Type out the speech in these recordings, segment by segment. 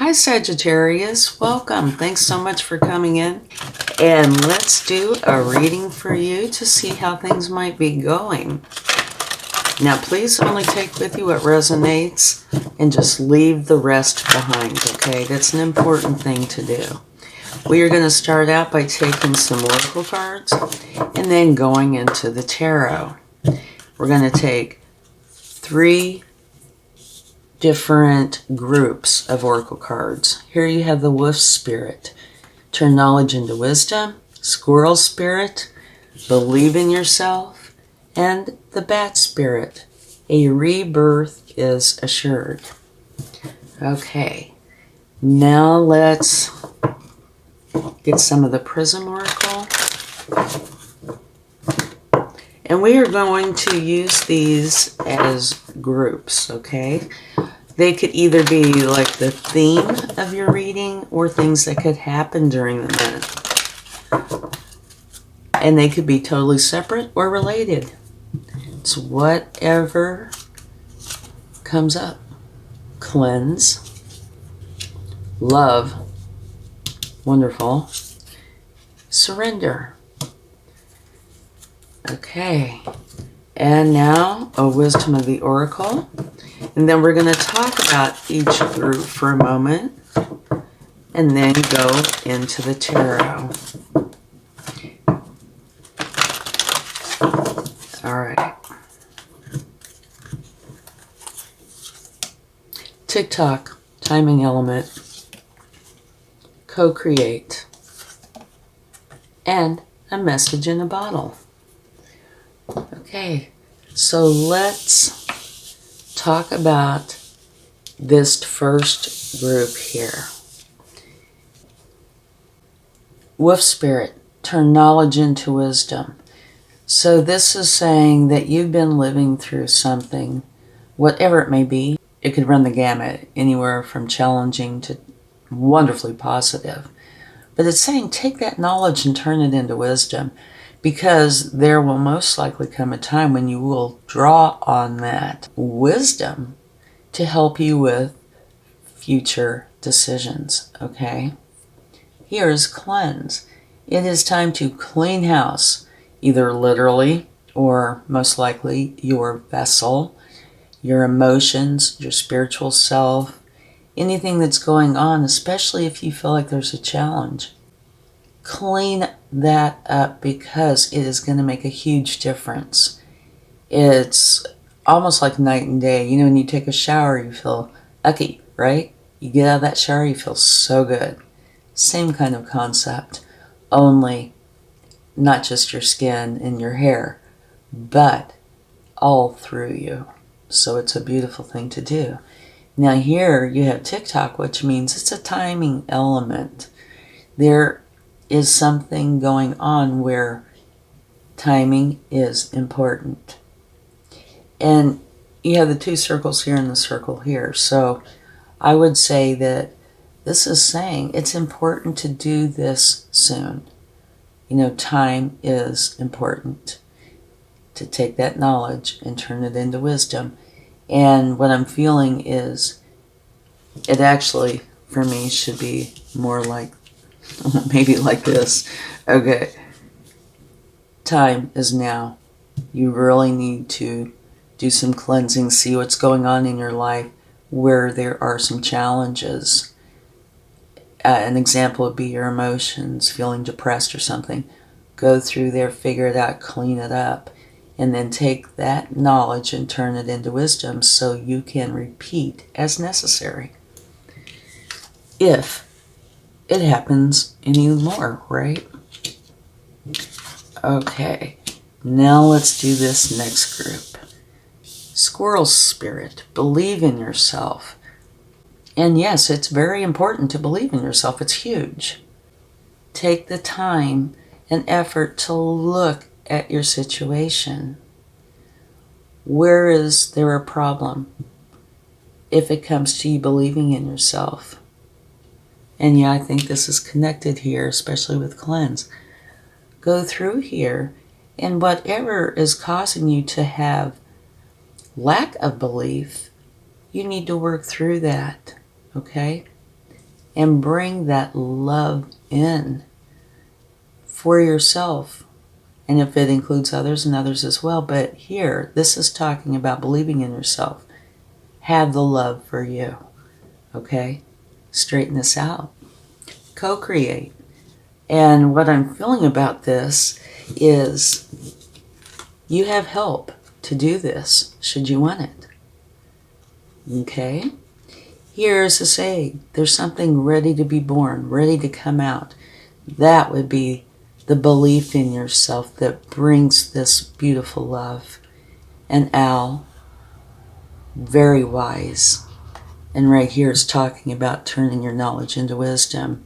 Hi Sagittarius, welcome. Thanks so much for coming in. And let's do a reading for you to see how things might be going. Now please only take with you what resonates and just leave the rest behind, okay? That's an important thing to do. We are going to start out by taking some oracle cards and then going into the tarot. We're going to take 3 different groups of oracle cards. Here you have the Wolf Spirit, turn knowledge into wisdom, Squirrel Spirit, believe in yourself, and the Bat Spirit, a rebirth is assured. Okay, now let's get some of the Prism Oracle. And we are going to use these as groups, okay? They could either be like the theme of your reading or things that could happen during the month. And they could be totally separate or related. It's whatever comes up. Cleanse. Love. Wonderful. Surrender. Okay. And now a wisdom of the oracle. And then we're going to talk about each group for a moment and then go into the tarot. All right. TikTok, timing element, co-create, and a message in a bottle. Okay, so let's talk about this first group here. Wolf Spirit, turn knowledge into wisdom. So this is saying that you've been living through something, whatever it may be. It could run the gamut, anywhere from challenging to wonderfully positive. But it's saying take that knowledge and turn it into wisdom, because there will most likely come a time when you will draw on that wisdom to help you with future decisions, okay? Here's cleanse. It is time to clean house, either literally or most likely your vessel, your emotions, your spiritual self, anything that's going on, especially if you feel like there's a challenge. Clean that up, because it is going to make a huge difference. It's almost like night and day. You know, when you take a shower, you feel icky, right? You get out of that shower, you feel so good. Same kind of concept, only not just your skin and your hair, but all through you. So it's a beautiful thing to do. Now here you have TikTok, which means it's a timing element. There is something going on where timing is important. And you have the 2 circles here and the circle here. So I would say that this is saying it's important to do this soon. You know, time is important to take that knowledge and turn it into wisdom. And what I'm feeling is it actually, for me, should be more like maybe like this. Okay. Time is now. You really need to do some cleansing, see what's going on in your life where there are some challenges. An example would be your emotions, feeling depressed or something. Go through there, figure it out, clean it up, and then take that knowledge and turn it into wisdom so you can repeat as necessary. If it happens anymore, right? Okay, now let's do this next group. Squirrel Spirit, believe in yourself. And yes, it's very important to believe in yourself. It's huge. Take the time and effort to look at your situation. Where is there a problem if it comes to you believing in yourself? And yeah, I think this is connected here, especially with cleanse. Go through here, and whatever is causing you to have lack of belief, you need to work through that, okay? and bring that love in for yourself. And if it includes others, and others as well. But here, this is talking about believing in yourself. Have the love for you. Okay? Straighten this out. Co-create. And what I'm feeling about this is you have help to do this, should you want it. Okay? Here's a saying. There's something ready to be born, ready to come out. That would be the belief in yourself that brings this beautiful love. And Al, very wise. And right here is talking about turning your knowledge into wisdom.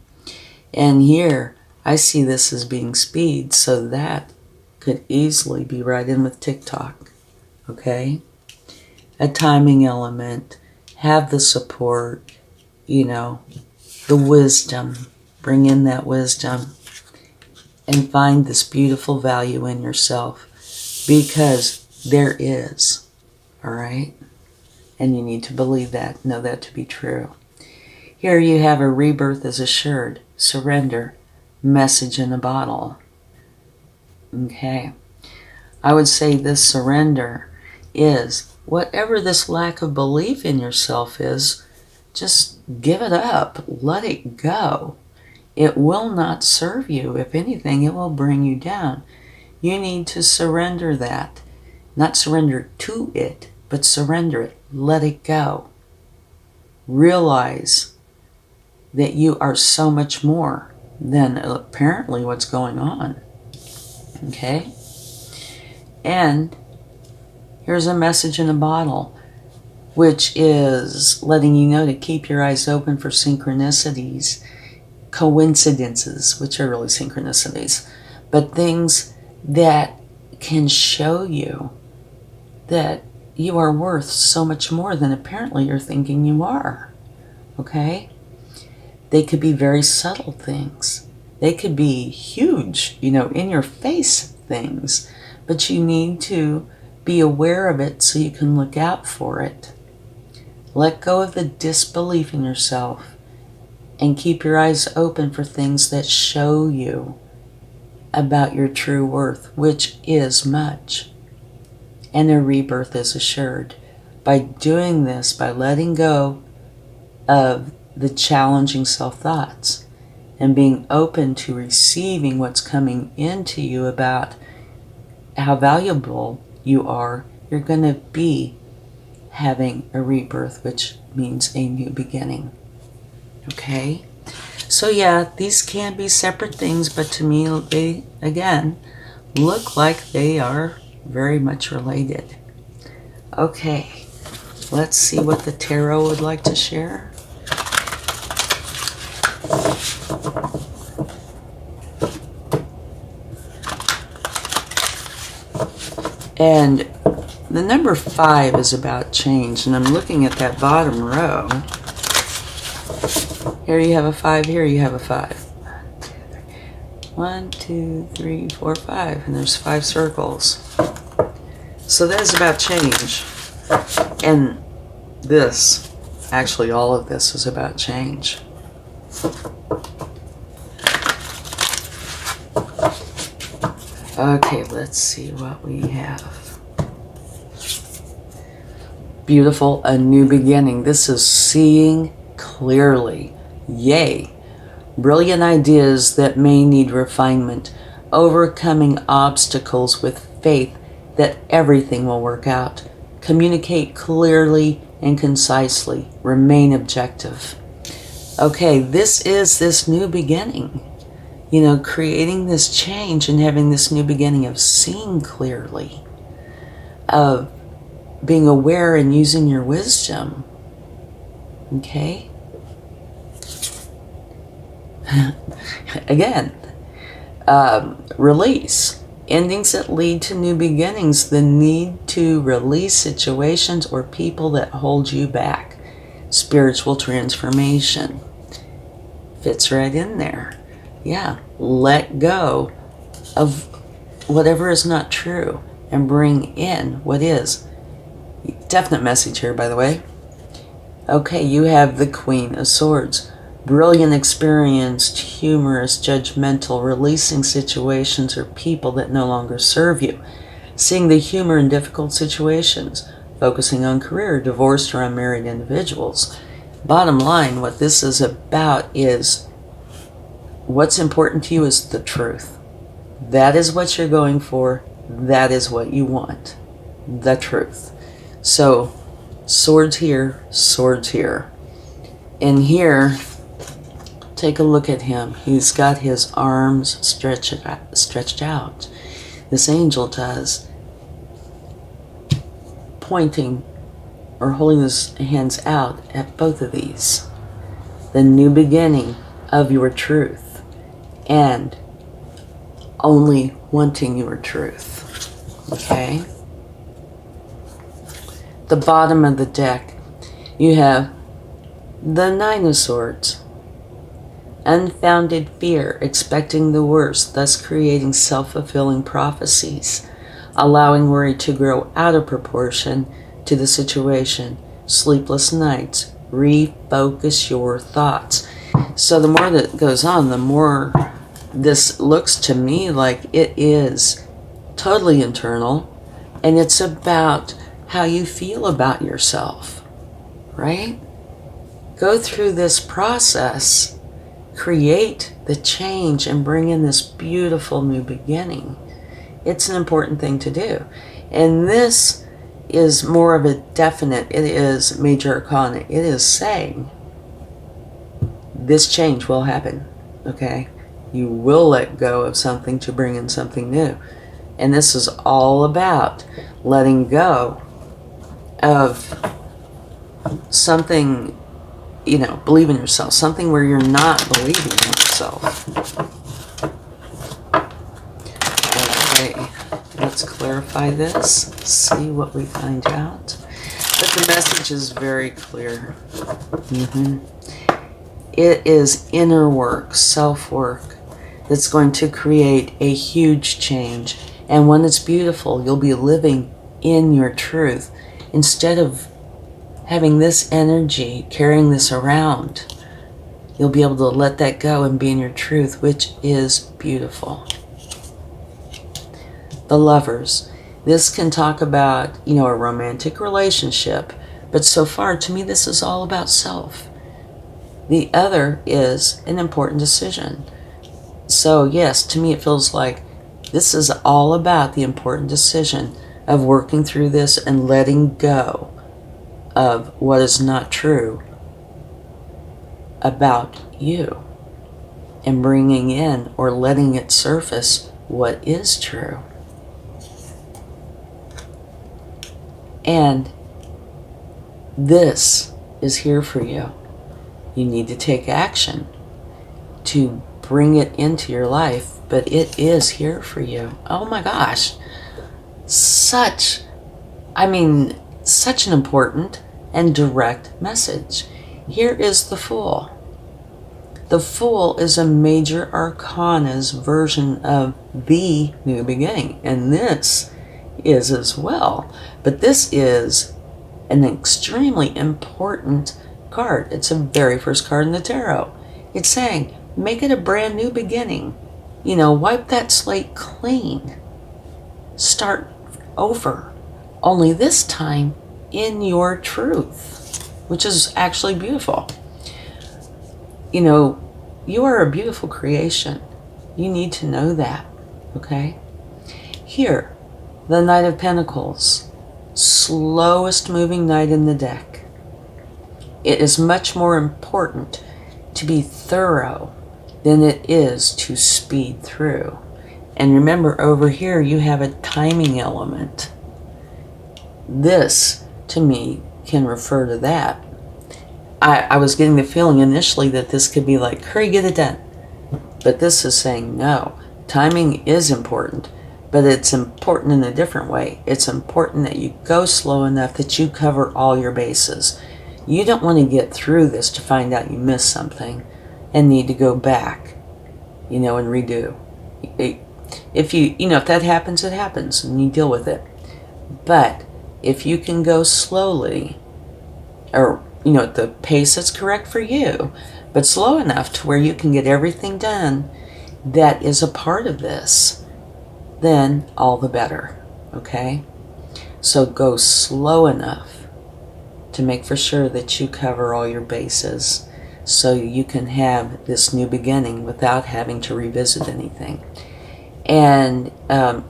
And here, I see this as being speed, so that could easily be right in with TikTok. Okay? A timing element. Have the support, the wisdom. Bring in that wisdom. And find this beautiful value in yourself. Because there is. Alright? And you need to believe that. Know that to be true. Here you have a rebirth is assured. Surrender. Message in a bottle. Okay. I would say this surrender is whatever this lack of belief in yourself is, just give it up. Let it go. It will not serve you. If anything, it will bring you down. You need to surrender that. Not surrender to it, but surrender it. Let it go. Realize that you are so much more than apparently what's going on. Okay? And here's a message in a bottle, which is letting you know to keep your eyes open for synchronicities, coincidences, which are really synchronicities, but things that can show you that you are worth so much more than apparently you're thinking you are. Okay? They could be very subtle things. They could be huge, in your face things, but you need to be aware of it so you can look out for it. Let go of the disbelief in yourself and keep your eyes open for things that show you about your true worth, which is much. And a rebirth is assured. By doing this, by letting go of the challenging self-thoughts and being open to receiving what's coming into you about how valuable you are, you're going to be having a rebirth, which means a new beginning. Okay? So yeah, these can be separate things, but to me, they, again, look like they are very much related. Okay, let's see what the tarot would like to share. And the number 5 is about change, and I'm looking at that bottom row. Here you have a 5, here you have a 5. 1, 2, 3, 4, 5, and there's 5 circles. So that is about change. And this, actually all of this is about change. Okay, let's see what we have. Beautiful, a new beginning. This is seeing clearly. Yay. Brilliant ideas that may need refinement. Overcoming obstacles with faith that everything will work out. Communicate clearly and concisely. Remain objective. Okay, this is this new beginning. Creating this change and having this new beginning of seeing clearly, of being aware and using your wisdom. Okay? Again, release. Endings that lead to new beginnings. The need to release situations or people that hold you back. Spiritual transformation. Fits right in there. Yeah, let go of whatever is not true and bring in what is. Definite message here, by the way. Okay, you have the Queen of Swords. Brilliant, experienced, humorous, judgmental, releasing situations or people that no longer serve you. Seeing the humor in difficult situations. Focusing on career, divorced or unmarried individuals. Bottom line, what this is about is what's important to you is the truth. That is what you're going for. That is what you want. The truth. So, swords here, swords here. And here, take a look at him. He's got his arms stretched out. This angel does. Pointing or holding his hands out at both of these. The new beginning of your truth. And only wanting your truth. Okay? The bottom of the deck, you have the Nine of Swords. Unfounded fear, expecting the worst, thus creating self-fulfilling prophecies, allowing worry to grow out of proportion to the situation. Sleepless nights, refocus your thoughts. So the more that goes on, the more this looks to me like it is totally internal, and it's about how you feel about yourself, right? Go through this process, create the change, and bring in this beautiful new beginning. It's an important thing to do. And this is more of a definite, it is major arcana. It is saying this change will happen, okay? You will let go of something to bring in something new. And this is all about letting go of something, you know, believe in yourself, something where you're not believing in yourself. Okay, let's clarify this, see what we find out. But the message is very clear. It is inner work, self-work, that's going to create a huge change. And when it's beautiful, you'll be living in your truth. Instead of having this energy, carrying this around, you'll be able to let that go and be in your truth, which is beautiful. The Lovers. This can talk about, you know, a romantic relationship, but so far, to me, this is all about self. The other is an important decision. So yes, to me, it feels like this is all about the important decision of working through this and letting go of what is not true about you and bringing in or letting it surface what is true. And this is here for you. You need to take action to bring it into your life, but it is here for you. Oh my gosh. Such an important and direct message. Here is the Fool. The Fool is a major arcana's version of the new beginning, and this is as well. But this is an extremely important card. It's the very first card in the tarot. It's saying, make it a brand new beginning. You know, wipe that slate clean. Start over. Only this time in your truth, which is actually beautiful. You know, you are a beautiful creation. You need to know that, okay? Here, the Knight of Pentacles, slowest moving knight in the deck. It is much more important to be thorough than it is to speed through. And remember, over here you have a timing element. This, to me, can refer to that. I was getting the feeling initially that this could be like, hurry, get it done. But this is saying, no, timing is important, but it's important in a different way. It's important that you go slow enough that you cover all your bases. You don't want to get through this to find out you missed something and need to go back, you know, and redo. If if that happens, it happens, and you deal with it. But if you can go slowly, or, at the pace that's correct for you, but slow enough to where you can get everything done that is a part of this, then all the better, okay? So go slow enough to make for sure that you cover all your bases so you can have this new beginning without having to revisit anything. And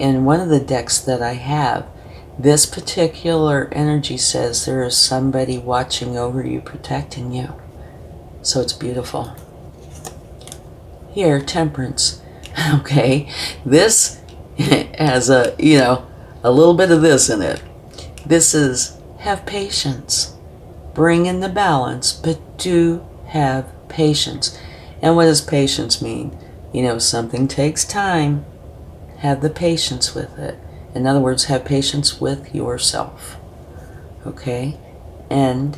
in one of the decks that I have, this particular energy says there is somebody watching over you, protecting you. So it's beautiful. Here, Temperance. Okay, this has a little bit of this in it. This is have patience. Bring in the balance, but do have patience. And what does patience mean? Something takes time. Have the patience with it. In other words, have patience with yourself. Okay? And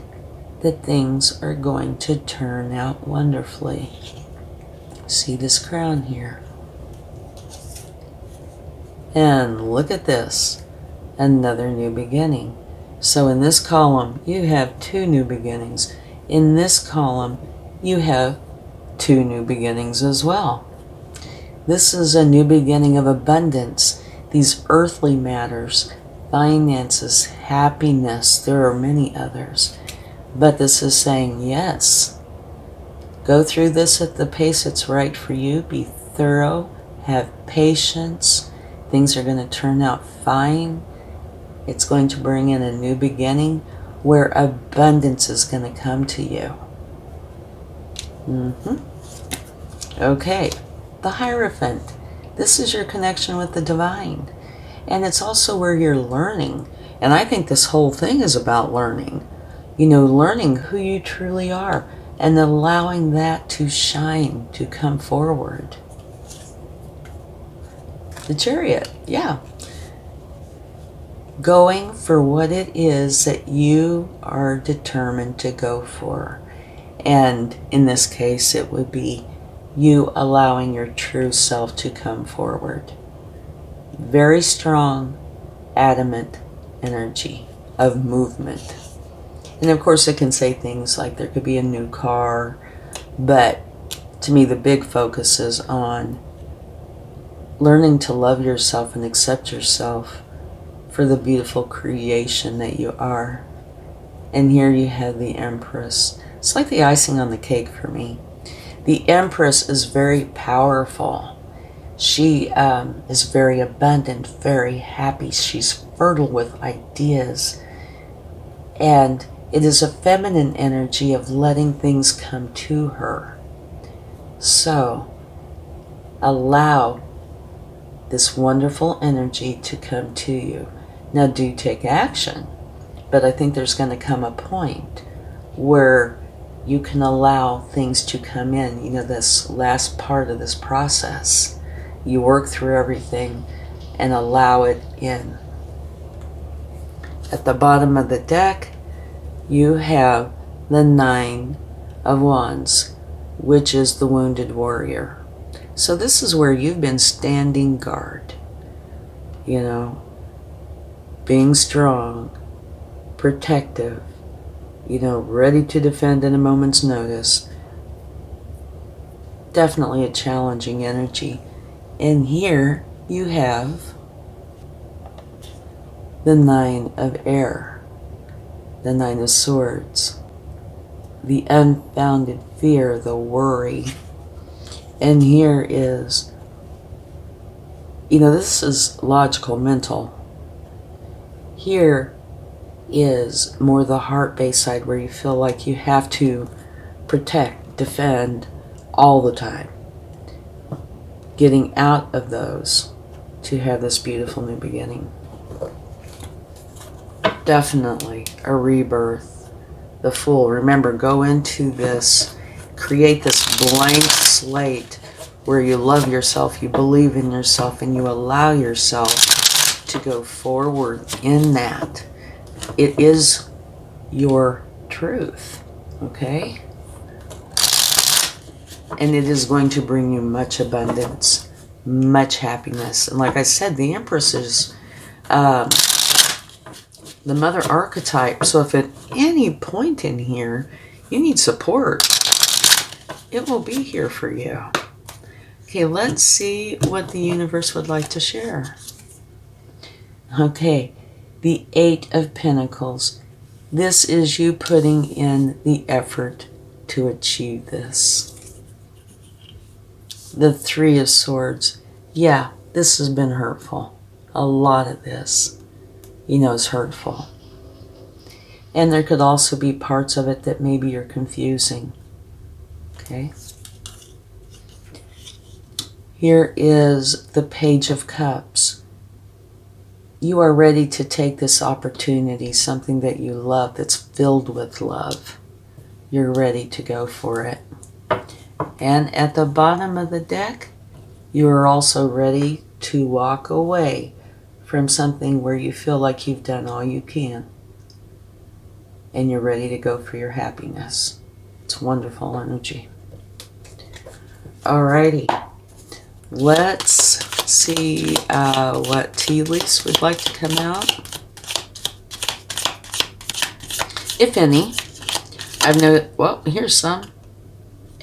that things are going to turn out wonderfully. See this crown here. And look at this. Another new beginning. So in this column, you have 2 new beginnings. In this column, you have 2 new beginnings as well. This is a new beginning of abundance. These earthly matters, finances, happiness, there are many others. But this is saying, yes, go through this at the pace it's right for you. Be thorough, have patience. Things are going to turn out fine. It's going to bring in a new beginning where abundance is going to come to you. Okay, the Hierophant. This is your connection with the divine. And it's also where you're learning. And I think this whole thing is about learning. Learning who you truly are and allowing that to shine, to come forward. The Chariot, yeah. Going for what it is that you are determined to go for. And in this case, it would be you allowing your true self to come forward. Very strong, adamant energy of movement. And of course, it can say things like there could be a new car, but to me, the big focus is on learning to love yourself and accept yourself for the beautiful creation that you are. And here you have the Empress. It's like the icing on the cake for me. The Empress is very powerful. She is very abundant, very happy. She's fertile with ideas. And it is a feminine energy of letting things come to her. So, allow this wonderful energy to come to you. Now, do take action. But I think there's going to come a point where you can allow things to come in. This last part of this process. You work through everything and allow it in. At the bottom of the deck, you have the 9 of Wands, which is the wounded warrior. So this is where you've been standing guard. Being strong, protective, ready to defend at a moment's notice. Definitely a challenging energy. And here you have the 9 of Air, the 9 of Swords, the unfounded fear, the worry. And here is, this is logical, mental. Here is more the heart-based side where you feel like you have to protect, defend all the time. Getting out of those to have this beautiful new beginning. Definitely a rebirth. The Fool. Remember, go into this, create this blank slate where you love yourself, you believe in yourself, and you allow yourself to go forward in that. It is your truth, okay? And it is going to bring you much abundance, much happiness. And like I said, the Empress is the mother archetype. So if at any point in here you need support, It will be here for you. Okay, let's see what the universe would like to share. Okay, the 8 of Pentacles. This is you putting in the effort to achieve this. The 3 of Swords. Yeah, this has been hurtful. A lot of this, is hurtful. And there could also be parts of it that maybe you're confusing. Okay. Here is the Page of Cups. You are ready to take this opportunity, something that you love, that's filled with love. You're ready to go for it. And at the bottom of the deck, you are also ready to walk away from something where you feel like you've done all you can. And you're ready to go for your happiness. It's wonderful energy. Alrighty. Let's see what tea leaves would like to come out. If any. Well, here's some.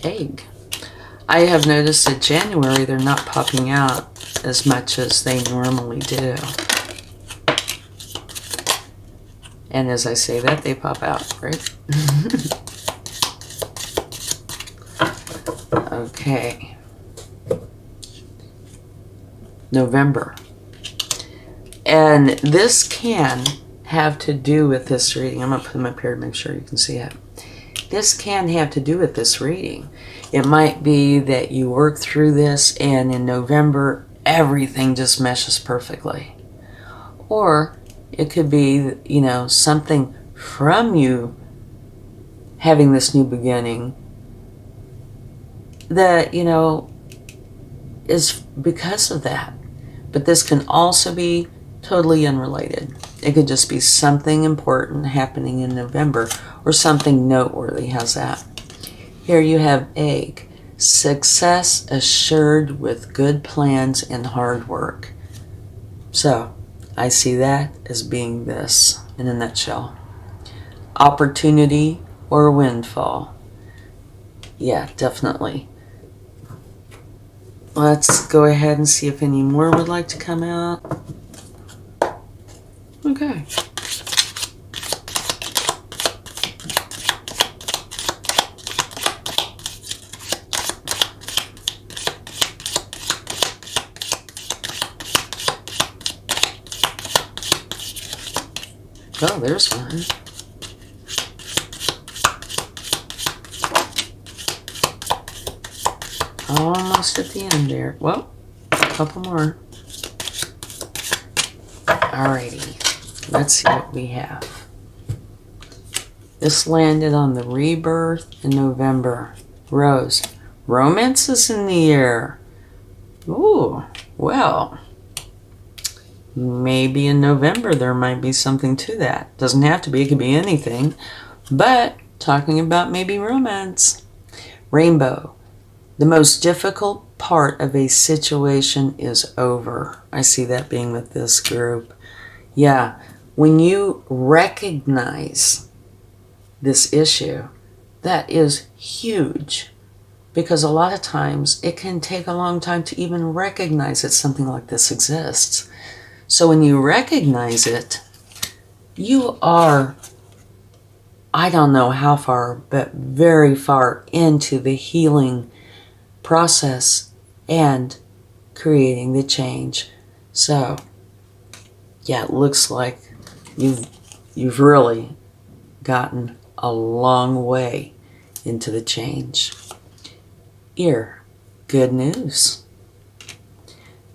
Egg. I have noticed that January they're not popping out as much as they normally do. And as I say that, they pop out, right? Okay. November. And this can have to do with this reading. I'm going to put them up here to make sure you can see it. This can have to do with this reading. It might be that you work through this and in November everything just meshes perfectly. Or it could be, something from you having this new beginning that, is because of that. But this can also be totally unrelated. It could just be something important happening in November or something noteworthy. How's that? Here you have egg. Success assured with good plans and hard work. So, I see that as being this in a nutshell. Opportunity or windfall. Yeah, definitely. Let's go ahead and see if any more would like to come out. Okay. Oh, there's one. Almost at the end there. Well, a couple more. Alrighty. Let's see what we have. This landed on the rebirth in November. Rose. Romance is in the air. Ooh, well. Maybe in November there might be something to that. Doesn't have to be. It could be anything. But talking about maybe romance. Rainbow. The most difficult part of a situation is over. I see that being with this group. Yeah, when you recognize this issue, that is huge. Because a lot of times it can take a long time to even recognize that something like this exists. So when you recognize it, you are, I don't know how far, but very far into the healing process and creating the change. So, yeah, it looks like you've really gotten a long way into the change. Ear, good news.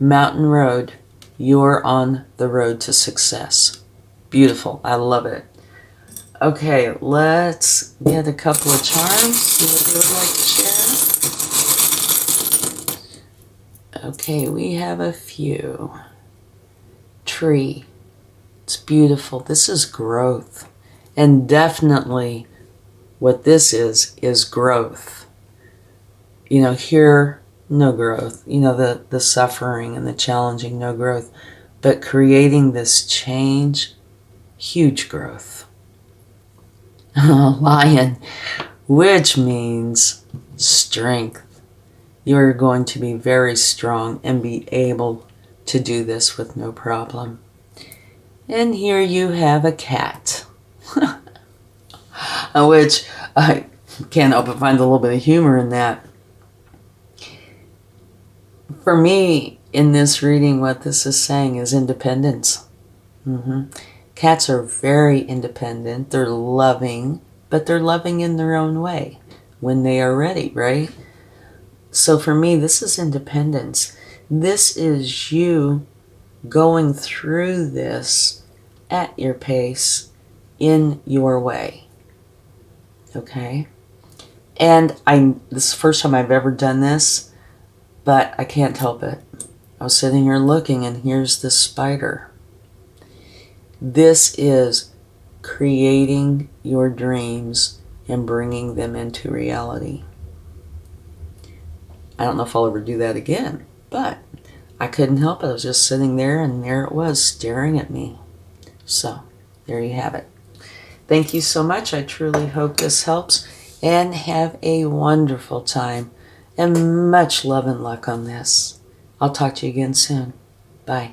Mountain Road, you're on the road to success. Beautiful. I love it. Okay, let's get a couple of charms, see what they would like to share. Okay, we have a few. Tree. It's beautiful. This is growth. And definitely what this is growth. Here, no growth. The suffering and the challenging, no growth. But creating this change, huge growth. Lion, which means strength. You're going to be very strong and be able to do this with no problem. And here you have a cat, which I can't help but find a little bit of humor in that. For me, in this reading, what this is saying is independence. Cats are very independent. They're loving, but they're loving in their own way when they are ready, right? So for me, this is independence. This is you going through this at your pace, in your way. Okay? And this is the first time I've ever done this, but I can't help it. I was sitting here looking, and here's this spider. This is creating your dreams and bringing them into reality. I don't know if I'll ever do that again, but I couldn't help it. I was just sitting there, and there it was, staring at me. So, there you have it. Thank you so much. I truly hope this helps, and have a wonderful time, and much love and luck on this. I'll talk to you again soon. Bye.